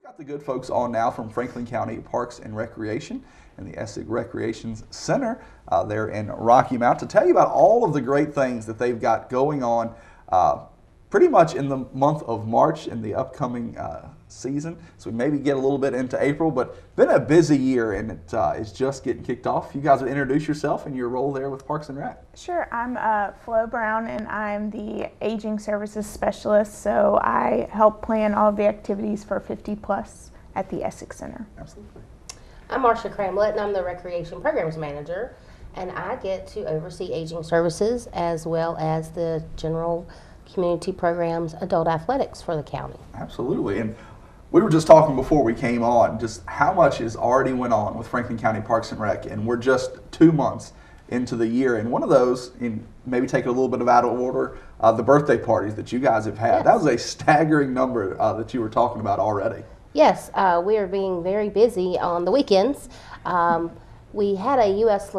Got the good folks on now from Franklin County Parks and Recreation and the Essex Recreation Center there in Rocky Mount to tell you about all of the great things that they've got going on pretty much in the month of March in the upcoming season. So we maybe get a little bit into April, but been a busy year and it is just getting kicked off. You guys would introduce yourself and your role there with Parks and Rec. Sure, I'm Flo Brown and I'm the Aging Services Specialist, so I help plan all of the activities for 50 plus at the Essex Center. Absolutely. I'm Marcia Cramlett and I'm the Recreation Programs Manager, and I get to oversee Aging Services as well as the general community programs, adult athletics for the county. Absolutely. And we were just talking before we came on just how much has already went on with Franklin County Parks and Rec, and we're just 2 months into the year. And one of those, in maybe take it a little bit of out of order, the birthday parties that you guys have had. Yes. That was a staggering number that you were talking about already. Yes, we are being very busy on the weekends. We had a U.S.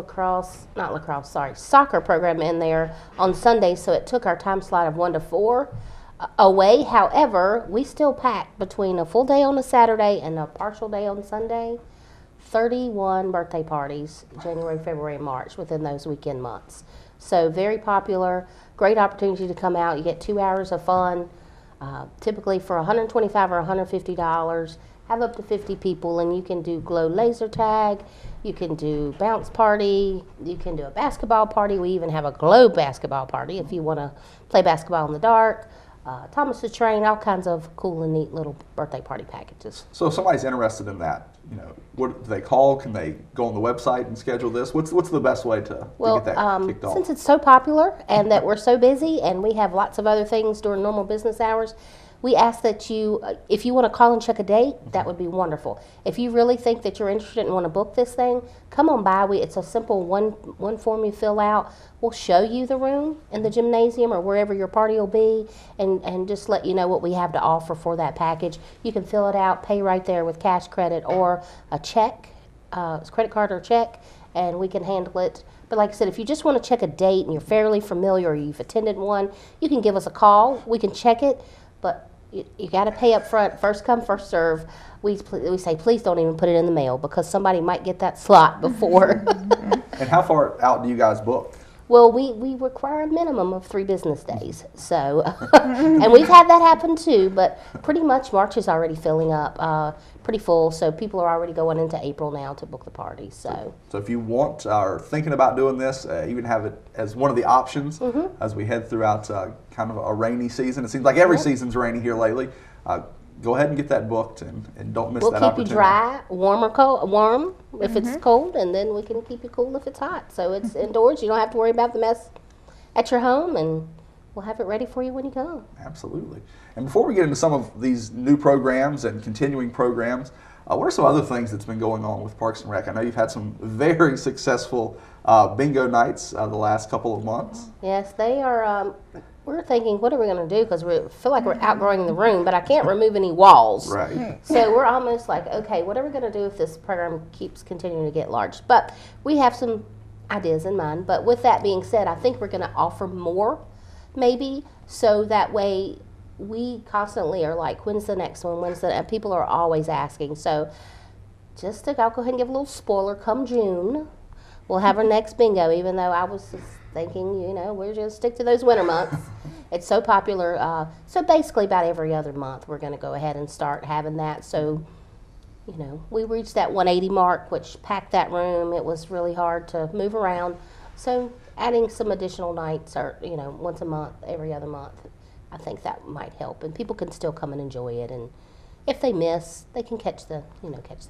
soccer program in there on Sunday, so it took our time slot of 1 to 4 away. However, we still packed between a full day on a Saturday and a partial day on Sunday, 31 birthday parties, January, February, and March within those weekend months. So very popular, great opportunity to come out. You get 2 hours of fun, typically for $125 or $150. Have up to 50 people, and you can do glow laser tag, you can do bounce party, you can do a basketball party. We even have a glow basketball party if you want to play basketball in the dark. Thomas the Train, all kinds of cool and neat little birthday party packages. So if somebody's interested in that, you know, what do they call? Can they go on the website and schedule this? What's the best way to get that kicked off? Since it's so popular and that we're so busy and we have lots of other things during normal business hours, we ask that you, if you want to call and check a date, that would be wonderful. If you really think that you're interested and want to book this thing, come on by. It's a simple one form you fill out. We'll show you the room in the gymnasium or wherever your party will be, and just let you know what we have to offer for that package. You can fill it out, pay right there with cash, credit, or a check, credit card or check, and we can handle it. But like I said, if you just want to check a date and you're fairly familiar or you've attended one, you can give us a call. We can check it, but you got to pay up front, first come, first serve. We say, please don't even put it in the mail because somebody might get that slot before. And how far out do you guys book? Well, we require a minimum of 3 business days. So, and we've had that happen too, but pretty much March is already filling up, pretty full. So people are already going into April now to book the party. So if you want or thinking about doing this, even have it as one of the options as we head throughout kind of a rainy season. It seems like every season's rainy here lately. Go ahead and get that booked and don't miss that opportunity. We'll keep you dry, warm if it's cold, and then we can keep you cool if it's hot. So it's indoors. You don't have to worry about the mess at your home, and we'll have it ready for you when you come. Absolutely. And before we get into some of these new programs and continuing programs, what are some other things that's been going on with Parks and Rec? I know you've had some very successful bingo nights the last couple of months. Yes, they are. We're thinking, what are we going to do? Because we feel like we're outgrowing the room, but I can't remove any walls. Right. So we're almost like, okay, what are we going to do if this program keeps continuing to get large? But we have some ideas in mind. But with that being said, I think we're going to offer more, maybe, so that way we constantly are like, when's the next one? And people are always asking. So just I'll go ahead and give a little spoiler. Come June, we'll have our next bingo, even though I was just thinking, we're just going to stick to those winter months. It's so popular. So basically about every other month we're going to go ahead and start having that. So, we reached that 180 mark, which packed that room. It was really hard to move around. So adding some additional nights or, once a month, every other month, I think that might help. And people can still come and enjoy it. And if they miss, they can catch the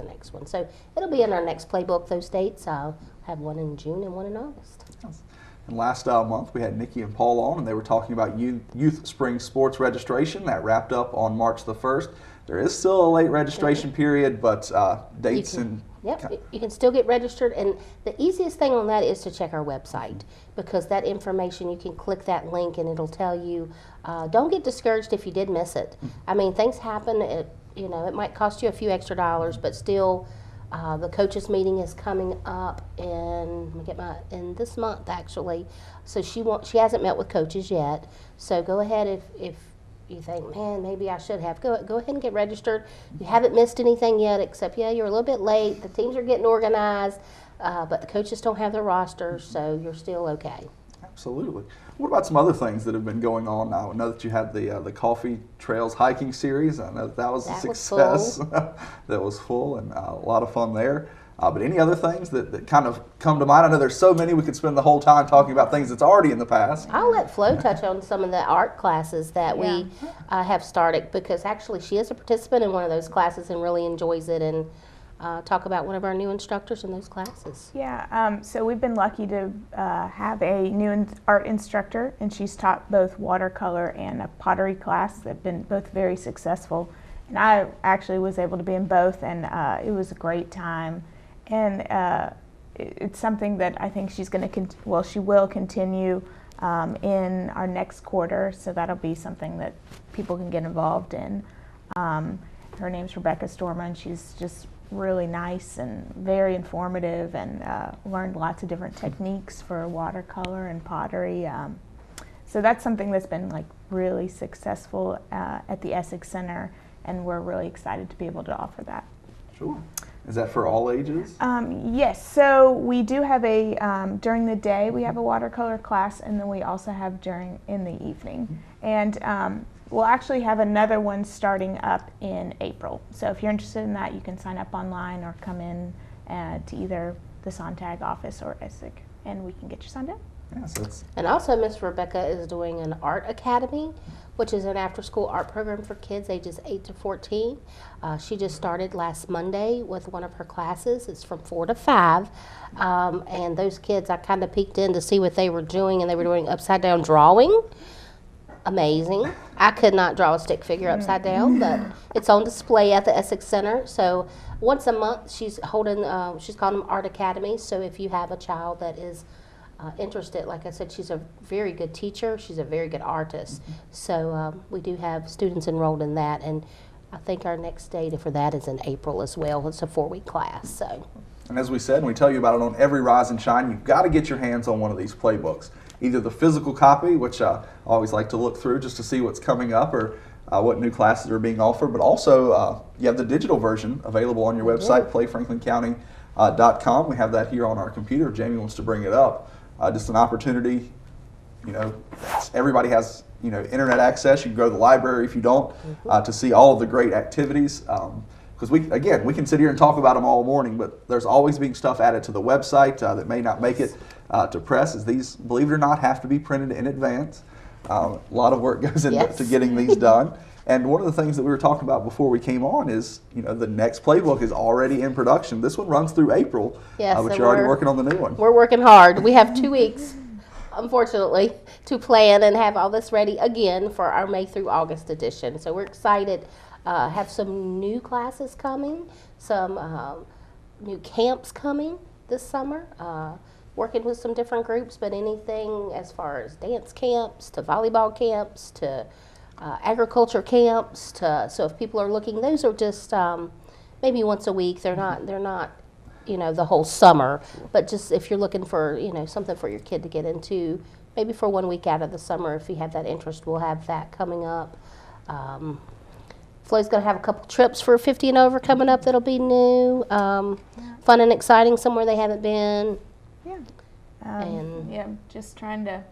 next one. So it'll be in our next playbook, those dates. I'll have one in June and one in August. Yes. And last month we had Nikki and Paul on, and they were talking about youth spring sports registration. That wrapped up on March the 1st. There is still a late registration period, but dates and... Yep, you can still get registered, and the easiest thing on that is to check our website, because that information, you can click that link and it'll tell you, don't get discouraged if you did miss it. I mean, things happen, it might cost you a few extra dollars, but still, the coaches meeting is coming up in this month actually. So she hasn't met with coaches yet. So go ahead if you think, man, maybe I should have, go ahead and get registered. You haven't missed anything yet, except, yeah, you're a little bit late. The teams are getting organized, but the coaches don't have their rosters, so you're still okay. Absolutely. What about some other things that have been going on now? I know that you had the Coffee Trails hiking series. I know that was a success. That was full and a lot of fun there. But any other things that kind of come to mind? I know there's so many we could spend the whole time talking about things that's already in the past. I'll let Flo touch on some of the art classes that we have started, because actually she is a participant in one of those classes and really enjoys it, and talk about one of our new instructors in those classes. Yeah, so we've been lucky to have a new art instructor, and she's taught both watercolor and a pottery class that have been both very successful. And I actually was able to be in both, and it was a great time. And it's something that I think she's going to, she will continue in our next quarter, so that'll be something that people can get involved in. Her name's Rebecca Storma, and she's just really nice and very informative, and learned lots of different techniques for watercolor and pottery. So that's something that's been like really successful at the Essex Center, and we're really excited to be able to offer that. Sure. Is that for all ages? Yes, so we do have a, during the day we have a watercolor class, and then we also have in the evening. And we'll actually have another one starting up in April. So if you're interested in that, you can sign up online or come in to either the Sontag office or Essex, and we can get you signed up. Yes, and also Miss Rebecca is doing an art academy, which is an after-school art program for kids ages 8 to 14. She just started last Monday with one of her classes. It's from 4 to 5. And those kids, I kind of peeked in to see what they were doing, and they were doing upside-down drawing. Amazing. I could not draw a stick figure upside down, but it's on display at the Essex Center. So once a month, she's holding, she's calling them Art Academies. So if you have a child that is interested, like I said, she's a very good teacher. She's a very good artist. So we do have students enrolled in that, and I think our next date for that is in April as well. It's a 4-week class. So. And as we said, and we tell you about it on every Rise and Shine, you've got to get your hands on one of these playbooks. Either the physical copy, which I always like to look through just to see what's coming up or what new classes are being offered, but also you have the digital version available on your website, playfranklincounty.com. We have that here on our computer. Jamey wants to bring it up. Just an opportunity, everybody has, internet access. You can go to the library if you don't, to see all of the great activities. Because we can sit here and talk about them all morning, but there's always being stuff added to the website that may not make it to press, as these, believe it or not, have to be printed in advance. A lot of work goes into getting these done. And one of the things that we were talking about before we came on is, the next playbook is already in production. This one runs through April, but you're already working on the new one. We're working hard. We have 2 weeks, unfortunately, to plan and have all this ready again for our May through August edition. So we're excited. Have some new classes coming, some new camps coming this summer, working with some different groups, but anything as far as dance camps to volleyball camps to agriculture camps so if people are looking, those are just maybe once a week. They're not the whole summer, but just if you're looking for something for your kid to get into, maybe for 1 week out of the summer, if you have that interest, we'll have that coming up. Flo's going to have a couple trips for 50 and over coming up that'll be new, fun and exciting, somewhere they haven't been. Just trying to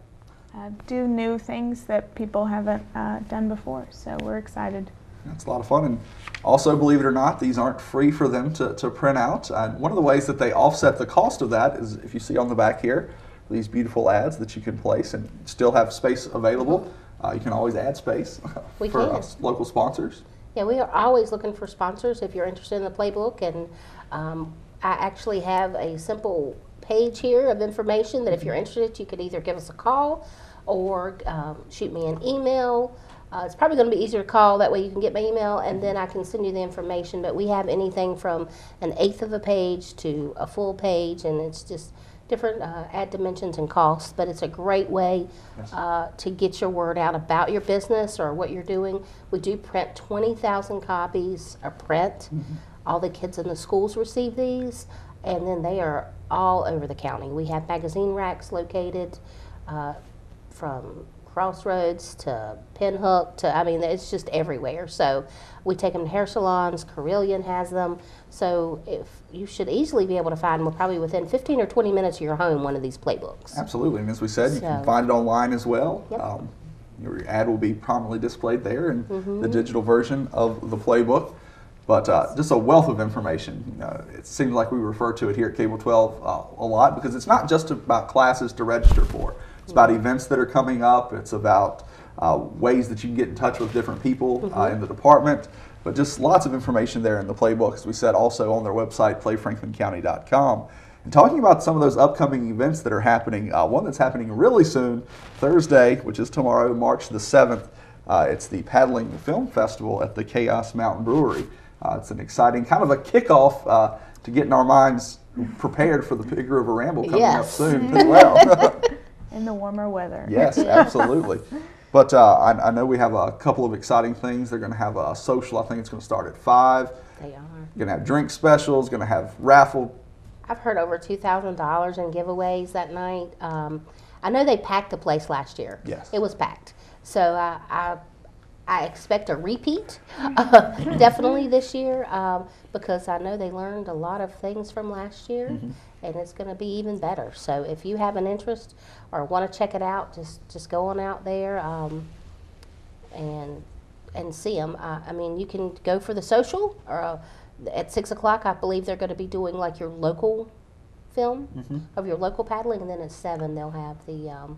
do new things that people haven't done before. So we're excited. It's a lot of fun. And also, believe it or not, these aren't free for them to print out. One of the ways that they offset the cost of that is, if you see on the back here, these beautiful ads that you can place and still have space available. You can always add space for us local sponsors. Yeah, we are always looking for sponsors if you're interested in the playbook. And I actually have a simple page here of information that if you're interested, you could either give us a call or shoot me an email. It's probably going to be easier to call, that way you can get my email, and then I can send you the information. But we have anything from 1/8 of a page to a full page, and it's just different ad dimensions and costs. But it's a great way to get your word out about your business or what you're doing. We do print 20,000 copies a print. All the kids in the schools receive these, and then they are all over the county. We have magazine racks located from Crossroads to Pinhook to, I mean, it's just everywhere. So we take them to hair salons. Carillion has them. So if you should easily be able to find them probably within 15 or 20 minutes of your home, one of these playbooks. Absolutely. And as we said, you can find it online as well. Yep. Your ad will be prominently displayed there in the digital version of the playbook. But just a wealth of information. It seems like we refer to it here at Cable 12 a lot because it's not just about classes to register for. It's about events that are coming up. It's about ways that you can get in touch with different people in the department. But just lots of information there in the playbook, as we said, also on their website, playfranklincounty.com. And talking about some of those upcoming events that are happening, one that's happening really soon, Thursday, which is tomorrow, March the 7th, it's the Paddling Film Festival at the Chaos Mountain Brewery. It's an exciting kind of a kickoff to getting our minds prepared for the Big River Ramble coming up soon as well. In the warmer weather. Yes, absolutely. But I know we have a couple of exciting things. They're going to have a social. I think it's going to start at 5. They are. Going to have drink specials. Going to have raffle. I've heard over $2,000 in giveaways that night. I know they packed the place last year. Yes. It was packed. So I expect a repeat, definitely this year, because I know they learned a lot of things from last year, and it's going to be even better. So if you have an interest or want to check it out, just go on out there and see them. I mean, you can go for the social, or at 6 o'clock, I believe they're going to be doing like your local film of your local paddling, and then at 7 they'll have the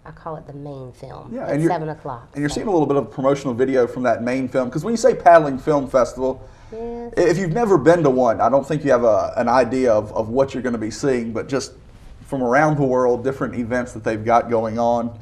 I call it the main film at 7 o'clock. And you're seeing a little bit of promotional video from that main film, because when you say Paddling Film Festival, if you've never been to one, I don't think you have an idea of what you're going to be seeing, but just from around the world, different events that they've got going on,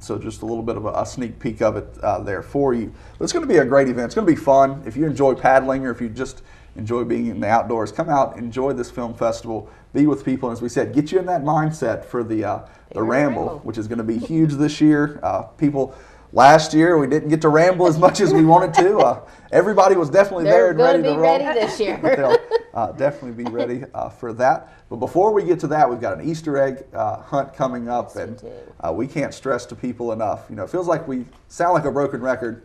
so just a little bit of a sneak peek of it there for you. But it's going to be a great event. It's going to be fun. If you enjoy paddling or if you just enjoy being in the outdoors, come out, enjoy this film festival, be with people, and as we said, get you in that mindset for the Ramble, which is going to be huge this year. Last year, we didn't get to ramble as much as we wanted to. Everybody was definitely there and ready to roll. They're going to be ready this year. They'll definitely be ready for that. But before we get to that, we've got an Easter egg hunt coming up, and we can't stress to people enough. You know, it feels like we sound like a broken record.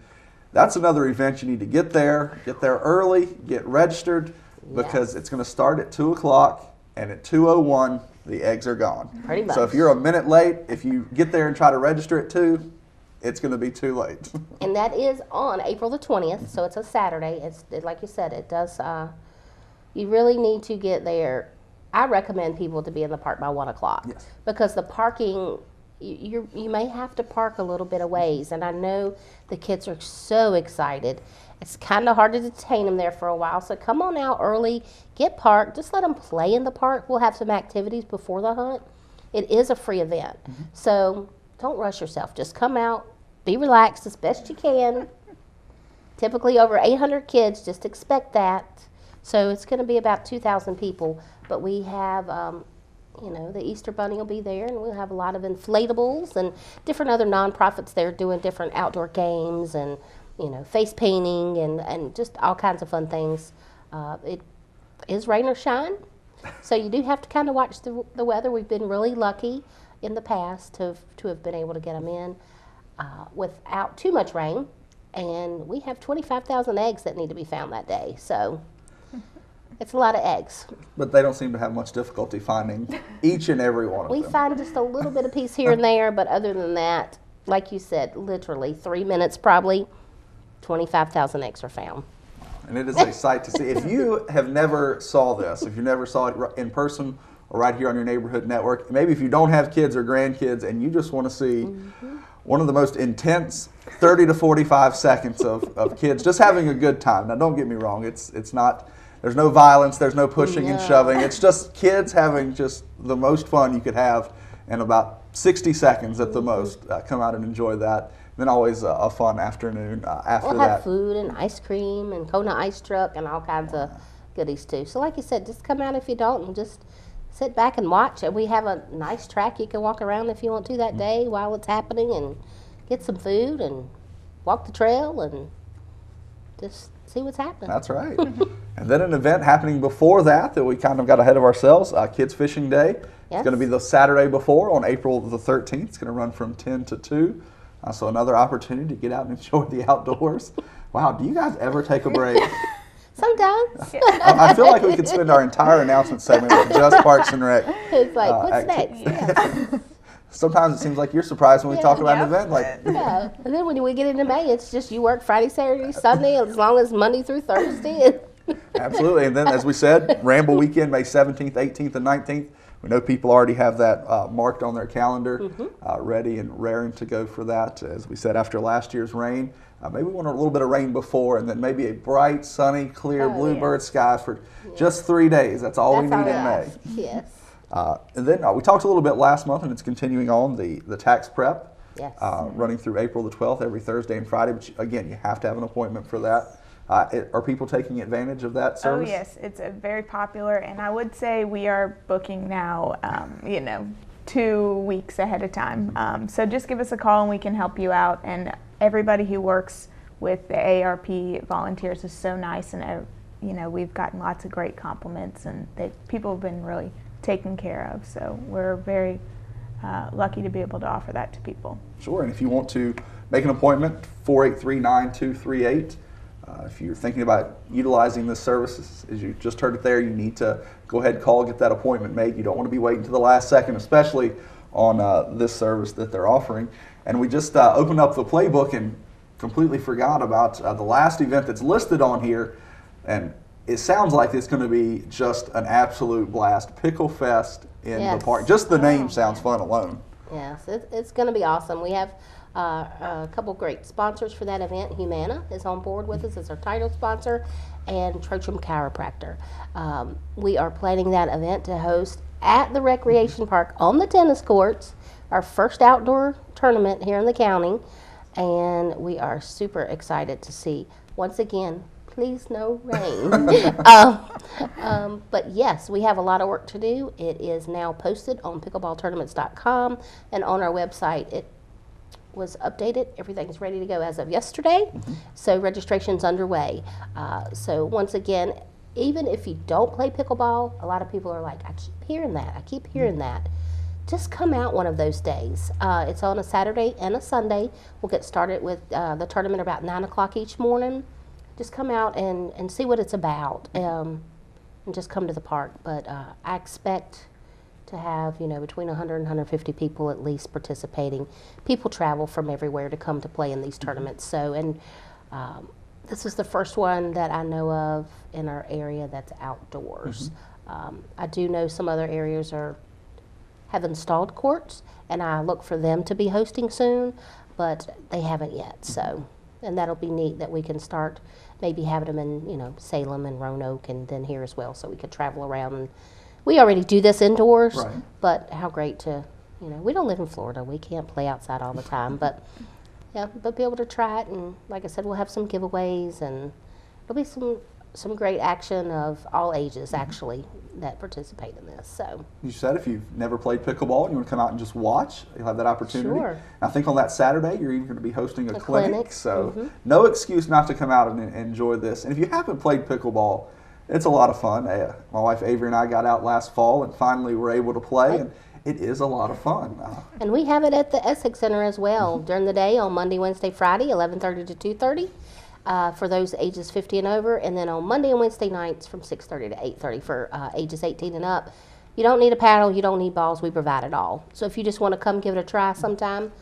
That's another event you need to get there early, get registered, because it's going to start at 2 o'clock, and at 2:01, the eggs are gone. Pretty much. So if you're a minute late, if you get there and try to register at 2, it's going to be too late. And that is on April the 20th, so it's a Saturday. It's like you said, it does. You really need to get there. I recommend people to be in the park by 1 o'clock, because the parking, you may have to park a little bit of ways, and I know the kids are so excited. It's kind of hard to detain them there for a while, so come on out early, get parked, just let them play in the park. We'll have some activities before the hunt. It is a free event, so don't rush yourself. Just come out, be relaxed as best you can. Typically over 800 kids, just expect that. So it's going to be about 2,000 people, but we have, the Easter Bunny will be there, and we'll have a lot of inflatables and different other nonprofits there doing different outdoor games and, face painting and just all kinds of fun things. It is rain or shine, so you do have to kind of watch the weather. We've been really lucky in the past to have been able to get them in without too much rain, and we have 25,000 eggs that need to be found that day, so it's a lot of eggs. But they don't seem to have much difficulty finding each and every one of them. We find just a little bit of piece here and there, but other than that, like you said, literally 3 minutes probably, 25,000 eggs are found. And it is a sight to see. If you have never saw this, if you never saw it in person or right here on your neighborhood network, maybe if you don't have kids or grandkids and you just want to see one of the most intense 30 to 45 seconds of kids just having a good time. Now, don't get me wrong. It's not, there's no violence, there's no pushing and shoving. It's just kids having just the most fun you could have in about 60 seconds at the most. Come out and enjoy that. Then always a fun afternoon after that. We'll have food and ice cream and Kona ice truck and all kinds of goodies too. So like you said, just come out if you don't and just sit back and watch. And we have a nice track you can walk around if you want to that day while it's happening, and get some food and walk the trail and just see what's happening. That's right. And then an event happening before that we kind of got ahead of ourselves, Kids Fishing Day. It's going to be the Saturday before on April the 13th. It's going to run from 10 to 2. So another opportunity to get out and enjoy the outdoors. Wow, do you guys ever take a break? Sometimes. I feel like we could spend our entire announcement segment with just Parks and Rec. It's like, what's next? Yeah. Sometimes it seems like you're surprised when we talk about an event. Yeah. And then when we get into May, it's just you work Friday, Saturday, Sunday, as long as Monday through Thursday. Absolutely. And then, as we said, Ramble Weekend, May 17th, 18th, and 19th. We know people already have that marked on their calendar, ready and raring to go for that. As we said, after last year's rain, maybe we want a little bit of rain before, and then maybe a bright, sunny, clear, bluebird sky for just 3 days. That's all we need in May. Yes. And then we talked a little bit last month, and it's continuing on, the tax prep, running through April the 12th, every Thursday and Friday. But again, you have to have an appointment for that. Are people taking advantage of that service? Oh, yes. It's very popular, and I would say we are booking now, 2 weeks ahead of time. So just give us a call and we can help you out. And everybody who works with the ARP volunteers is so nice, and we've gotten lots of great compliments, and people have been really taken care of. So we're very lucky to be able to offer that to people. Sure, and if you want to make an appointment, 483-9238. If you're thinking about utilizing this service, as you just heard it there, you need to go ahead and call, get that appointment made. You don't want to be waiting to the last second, especially on this service that they're offering. And we just opened up the playbook and completely forgot about the last event that's listed on here. And it sounds like it's going to be just an absolute blast. Pickle Fest in the park. Just the name sounds fun alone. Yes, it's going to be awesome. We have a couple great sponsors for that event. Humana is on board with us as our title sponsor, and Trochum Chiropractor. We are planning that event to host at the Recreation Park on the tennis courts, our first outdoor tournament here in the county, and we are super excited to see, once again, please no rain. But yes, we have a lot of work to do. It is now posted on pickleballtournaments.com and on our website. It was updated. Everything's ready to go as of yesterday. So registration's underway. So once again, even if you don't play pickleball, a lot of people are like, I keep hearing that. Just come out one of those days. It's on a Saturday and a Sunday. We'll get started with the tournament about 9 o'clock each morning. Just come out and see what it's about, and just come to the park. But I expect to have, between 100 and 150 people at least participating. People travel from everywhere to come to play in these tournaments. So, and this is the first one that I know of in our area that's outdoors. I do know some other areas have installed courts, and I look for them to be hosting soon, but they haven't yet. So, and that'll be neat that we can start maybe having them in, Salem and Roanoke and then here as well, so we could travel around. And we already do this indoors, but how great to, we don't live in Florida. We can't play outside all the time, but be able to try it. And like I said, we'll have some giveaways, and there'll be some great action of all ages, actually, that participate in this. So you said if you've never played pickleball and you want to come out and just watch, you'll have that opportunity. Sure. I think on that Saturday you're even going to be hosting a clinic. So no excuse not to come out and enjoy this. And if you haven't played pickleball, it's a lot of fun. My wife Avery and I got out last fall and finally were able to play, and it is a lot of fun. And we have it at the Essex Center as well during the day on Monday, Wednesday, Friday, 11:30 to 2:30. For those ages 50 and over, and then on Monday and Wednesday nights from 6:30 to 8:30 for ages 18 and up. You don't need a paddle, you don't need balls, we provide it all. So if you just want to come give it a try sometime,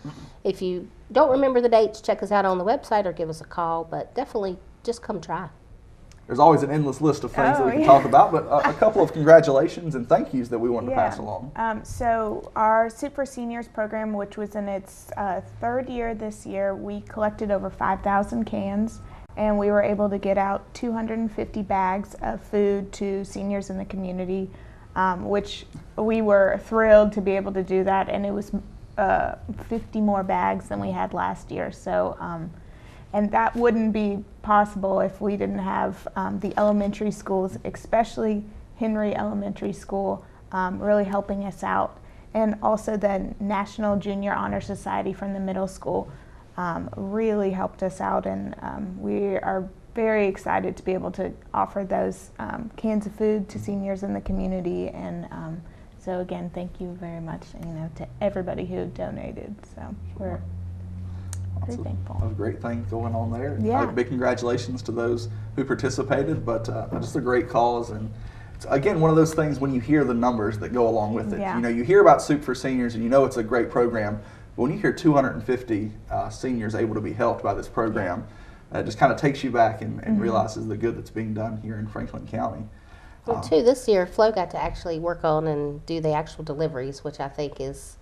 if you don't remember the dates, check us out on the website or give us a call, but definitely just come try. There's always an endless list of things that we can talk about, but a couple of congratulations and thank yous that we wanted to pass along. So our Soup for Seniors program, which was in its third year this year, we collected over 5,000 cans. And we were able to get out 250 bags of food to seniors in the community, which we were thrilled to be able to do that. And it was 50 more bags than we had last year. So, and that wouldn't be possible if we didn't have the elementary schools, especially Henry Elementary School, really helping us out. And also the National Junior Honor Society from the middle school really helped us out, and we are very excited to be able to offer those cans of food to seniors in the community. And so again, thank you very much, to everybody who donated. So we're very thankful. A great thing going on there. Yeah. Big congratulations to those who participated, but just a great cause. And it's, again, one of those things when you hear the numbers that go along with it. Yeah. You hear about Soup for Seniors and it's a great program, but when you hear 250 seniors able to be helped by this program, it just kind of takes you back and realizes the good that's being done here in Franklin County. Well, too, this year Flo got to actually work on and do the actual deliveries, which I think is,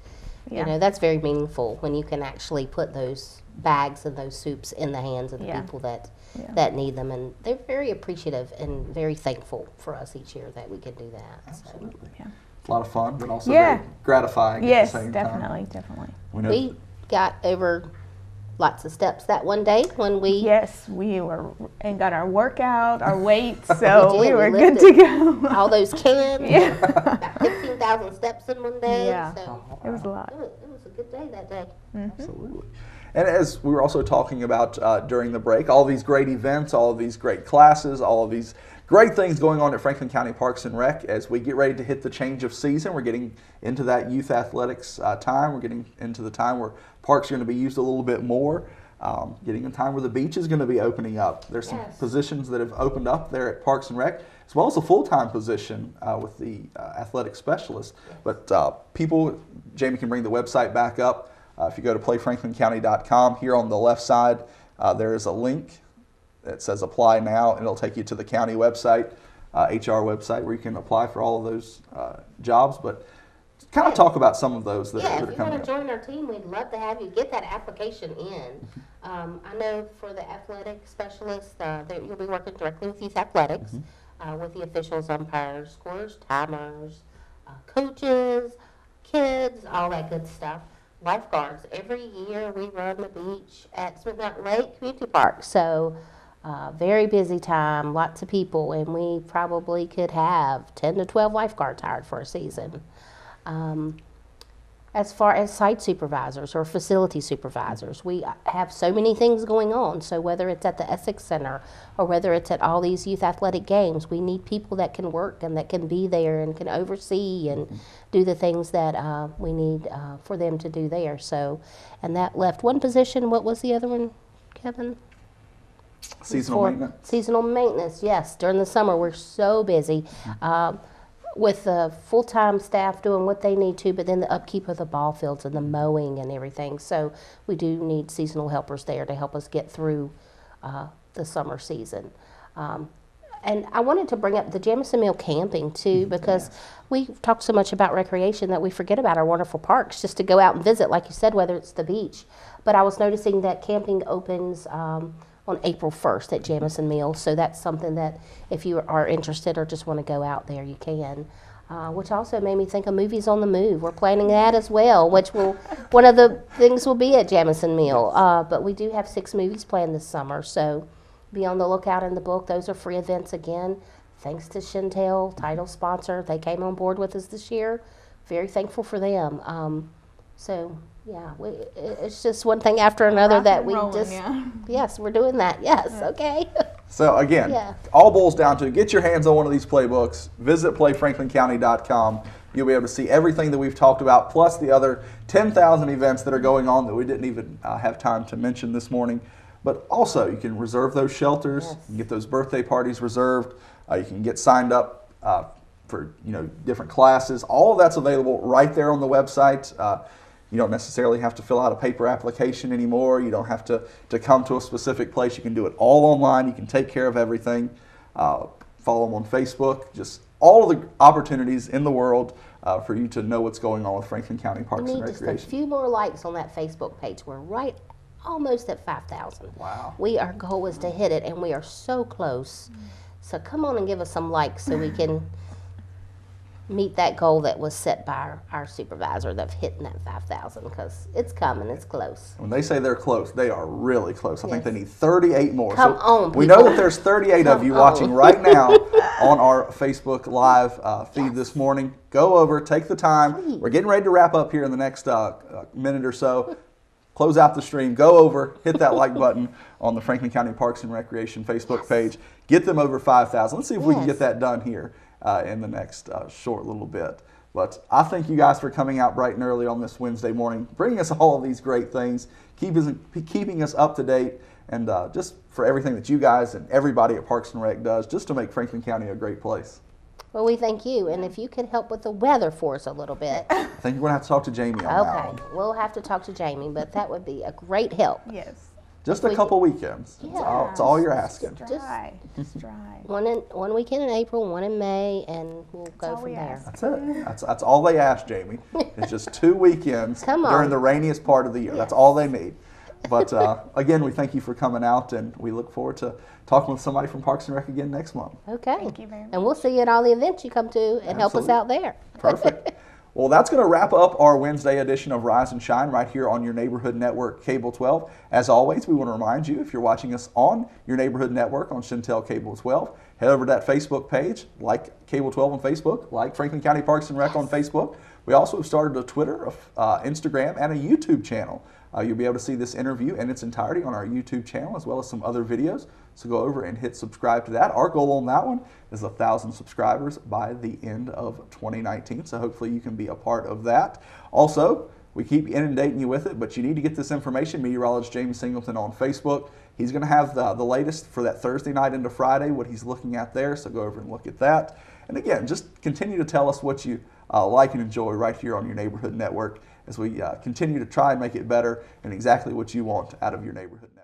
that's very meaningful when you can actually put those bags and those soups in the hands of the people that need them. And they're very appreciative and very thankful for us each year that we can do that. Absolutely. Yeah. It's a lot of fun, but also very gratifying at the same definitely, time. definitely. We got over lots of steps that one day when we... Yes, we were and got our workout, our weights, so we were good lifted to go. all those cans, Yeah. 15,000 steps in one day. Yeah. So It was a lot. it was a good day that day. Absolutely. And as we were also talking about during the break, all these great events, all of these great classes, all of these great things going on at Franklin County Parks and Rec as we get ready to hit the change of season. We're getting into that youth athletics time. We're getting into the time where parks are going to be used a little bit more. Getting in time where the beach is going to be opening up. There's some positions that have opened up there at Parks and Rec, as well as a full-time position with the athletic specialist. But people, Jamey can bring the website back up. If you go to playfranklincounty.com, here on the left side, there is a link that says apply now, and it'll take you to the county website, HR website, where you can apply for all of those jobs. But kind of talk about some of those that, that are if you coming want up. to join our team, we'd love to have you. Get that application in. I know for the athletic specialist, you'll be working directly with youth athletics, with the officials, umpires, scorers, timers, coaches, kids, all that good stuff. Lifeguards. Every year we run the beach at Smith Mountain Lake Community Park. So very busy time, lots of people, and we probably could have 10 to 12 lifeguards hired for a season. As far as site supervisors or facility supervisors, we have so many things going on. So whether it's at the Essex Center or whether it's at all these youth athletic games, we need people that can work and that can be there and can oversee and do the things that we need for them to do there. So, and that left one position. What was the other one, Kevin? Seasonal maintenance. Seasonal maintenance, yes. During the summer, we're so busy. With the full-time staff doing what they need to, but then the upkeep of the ball fields and the mowing and everything. So we do need seasonal helpers there to help us get through the summer season. And I wanted to bring up the Jamison Mill camping too, because we talk so much about recreation that we forget about our wonderful parks just to go out and visit, like you said, whether it's the beach. But I was noticing that camping opens on April 1st at Jamison Mill, so that's something that if you are interested or just want to go out there, you can. Which also made me think of Movies on the Move. We're planning that as well, which will one of the things will be at Jamison Mill. But we do have 6 movies planned this summer, so be on the lookout in the book. Those are free events again. Thanks to Chantel, title sponsor. They came on board with us this year. Very thankful for them. So yeah, it's just one thing after another that we just, yes, we're doing that. Yes, okay. So again, all boils down to get your hands on one of these playbooks, visit playfranklincounty.com. You'll be able to see everything that we've talked about, plus the other 10,000 events that are going on that we didn't even have time to mention this morning. But also, you can reserve those shelters, you can get those birthday parties reserved, you can get signed up for different classes. All of that's available right there on the website. You don't necessarily have to fill out a paper application anymore. You don't have to come to a specific place. You can do it all online. You can take care of everything. Follow them on Facebook. Just all of the opportunities in the world for you to know what's going on with Franklin County Parks and Recreation. Just a few more likes on that Facebook page. We're right almost at 5,000. Wow. Our goal is to hit it, and we are so close. So come on and give us some likes so we can meet that goal that was set by our supervisor of hitting that 5,000, because it's coming, it's close. When they say they're close, they are really close. I think they need 38 more. Come on, people. We know that there's 38 of you watching right now on our Facebook Live feed this morning. Go over, take the time. We're getting ready to wrap up here in the next minute or so. close out the stream, go over, hit that like button on the Franklin County Parks and Recreation Facebook page. Get them over 5,000. Let's see if we can get that done here in the next short little bit. But I thank you guys for coming out bright and early on this Wednesday morning, bringing us all of these great things, keeping us up to date, and just for everything that you guys and everybody at Parks and Rec does just to make Franklin County a great place. Well, we thank you. And if you could help with the weather for us a little bit. I think you're going to have to talk to Jamey on that one. Okay, we'll have to talk to Jamey, but that would be a great help. Yes. Just a couple weekends. Yeah. It's all you're asking. Just dry. One weekend in April, one in May, and we'll go all from we there. ask. That's it. That's all they ask, Jamey. It's just 2 weekends Come on. during the rainiest part of the year. That's all they need. But again, we thank you for coming out, and we look forward to talking with somebody from Parks and Rec again next month. Okay. Thank you very much. And we'll see you at all the events you come to and help us Absolutely. out there. Perfect. Well, that's going to wrap up our Wednesday edition of Rise and Shine right here on your neighborhood network, Cable 12. As always, we want to remind you, if you're watching us on your neighborhood network on Chantel Cable 12, head over to that Facebook page, like Cable 12 on Facebook, like Franklin County Parks and Rec on Facebook. We also have started a Twitter, Instagram, and a YouTube channel. You'll be able to see this interview in its entirety on our YouTube channel, as well as some other videos. So go over and hit subscribe to that. Our goal on that one is 1,000 subscribers by the end of 2019. So hopefully you can be a part of that. Also, we keep inundating you with it, but you need to get this information. Meteorologist Jamey Singleton on Facebook. He's going to have the latest for that Thursday night into Friday, what he's looking at there. So go over and look at that. And again, just continue to tell us what you like and enjoy right here on your neighborhood network as we continue to try and make it better and exactly what you want out of your neighborhood network.